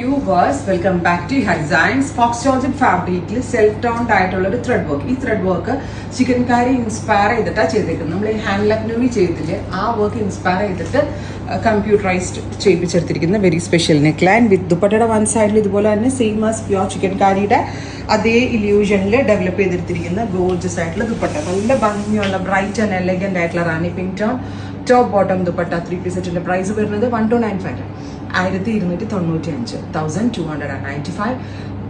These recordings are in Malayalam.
Viewers, welcome back to Hisigns. Faux georgette ഫാബ്രിക്കിൽ സെൽഫ് ടോൺഡ് ആയിട്ടുള്ള ഒരു ത്രെഡ് വർക്ക്. ഈ thread work chikankari inspire ചെയ്തിട്ടാണ് ചെയ്തേക്കുന്നത്. നമ്മൾ ഈ ഹാൻഡ് ലക്നവി ചെയ്തില്ലേ, ആ വർക്ക് ഇൻസ്പയർ ചെയ്തിട്ട് കമ്പ്യൂട്ടറൈസ്ഡ് ചെയ്യിപ്പിച്ചെടുത്തിരിക്കുന്ന very special neck line with ദുപ്പട്ടയുടെ വൺ സൈഡിൽ ഇതുപോലെ തന്നെ സെയിം ആസ് പ്യോർ ചിക്കൻ കാരിയുടെ അതേ ഇല്യൂഷനിൽ ഡെവലപ്പ് ചെയ്തെടുത്തിരിക്കുന്ന ഗോർജസ് ആയിട്ടുള്ള ദുപ്പട്ട. നല്ല ഭംഗിയുള്ള ബ്രൈറ്റ് ആൻഡ് എലഗന്റ് ആയിട്ടുള്ള rani pink tone top bottom dupatta. 3 piece സെറ്റിന്റെ പ്രൈസ് വരുന്നത് 1295, 1295, 1295.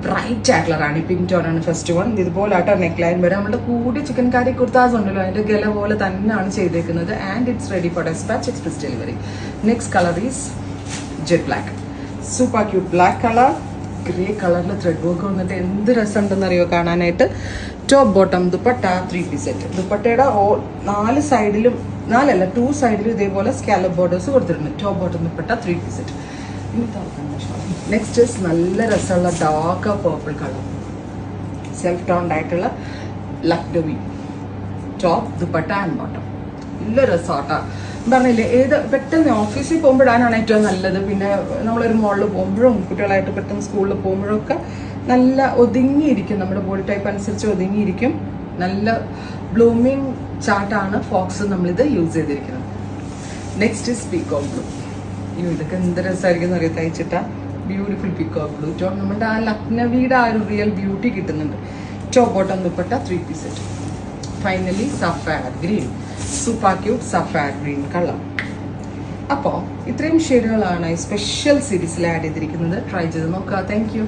ബ്രൈറ്റ് ആയിട്ടുള്ള റാണി പിങ്ക് ടോൺ ആണ് ഫസ്റ്റ് വൺ. ഇതുപോലെ ആട്ടോ നെക്ക് ലൈൻ വരെ നമ്മുടെ കൂടി ചിക്കൻ കാരി കുർത്താസ് ഉണ്ടല്ലോ, അതിന്റെ ഗല പോലെ തന്നെയാണ് ചെയ്തേക്കുന്നത്. And it's ready for despatch, express delivery. Next colour is jet black. Super cute black colour. Grey കളറിൽ ത്രെഡ് വർക്ക് വന്നിട്ട് എന്ത് രസമുണ്ടെന്ന് അറിയോ കാണാനായിട്ട്. Top bottom dupatta 3 piece set. ദുപ്പട്ടയുടെ 4 സൈഡിലും 2 സൈഡിലും ഇതേപോലെ സ്കാലപ്പ് ബോർഡേഴ്സ് കൊടുത്തിട്ടുണ്ട്. Top bottom dupatta 3 piece set. Next നല്ല രസമുള്ള dark purple colour self toned ആയിട്ടുള്ള Lucknowi top dupatta and bottom. നല്ല രസമാട്ടാ. പറഞ്ഞില്ലേ, ഏത് പെട്ടെന്ന് ഓഫീസിൽ പോകുമ്പോഴാണ് ഏറ്റവും നല്ലത്. പിന്നെ നമ്മളൊരു മോളിൽ പോകുമ്പോഴും കുട്ടികളായിട്ട് പെട്ടെന്ന് സ്കൂളിൽ പോകുമ്പോഴൊക്കെ നല്ല ഒതുങ്ങിയിരിക്കും, നമ്മുടെ ബോഡി ടൈപ്പ് അനുസരിച്ച് ഒതുങ്ങിയിരിക്കും. നല്ല ബ്ലൂമിങ് ചാർട്ടാണ് ഫോക്സ് നമ്മളിത് യൂസ് ചെയ്തിരിക്കുന്നത്. Next is peacock blue. ഇതൊക്കെ എന്ത് രസമായിരിക്കും അറിയാം തയ്ച്ചിട്ടാ. Beautiful peacock blue tone. നമ്മുടെ ആ ലക്നവിയുടെ ആ ഒരു റിയൽ ബ്യൂട്ടി കിട്ടുന്നുണ്ട്. Top bottom dupatta 3 piece set. Finally sapphire green. Super cute sapphire green colour. അപ്പോൾ ഇത്രയും ഷെയ്ഡുകളാണ് ഈ സ്പെഷ്യൽ സീരീസിൽ ആഡ് ചെയ്തിരിക്കുന്നത്. ട്രൈ ചെയ്ത് നോക്കുക. Thank you.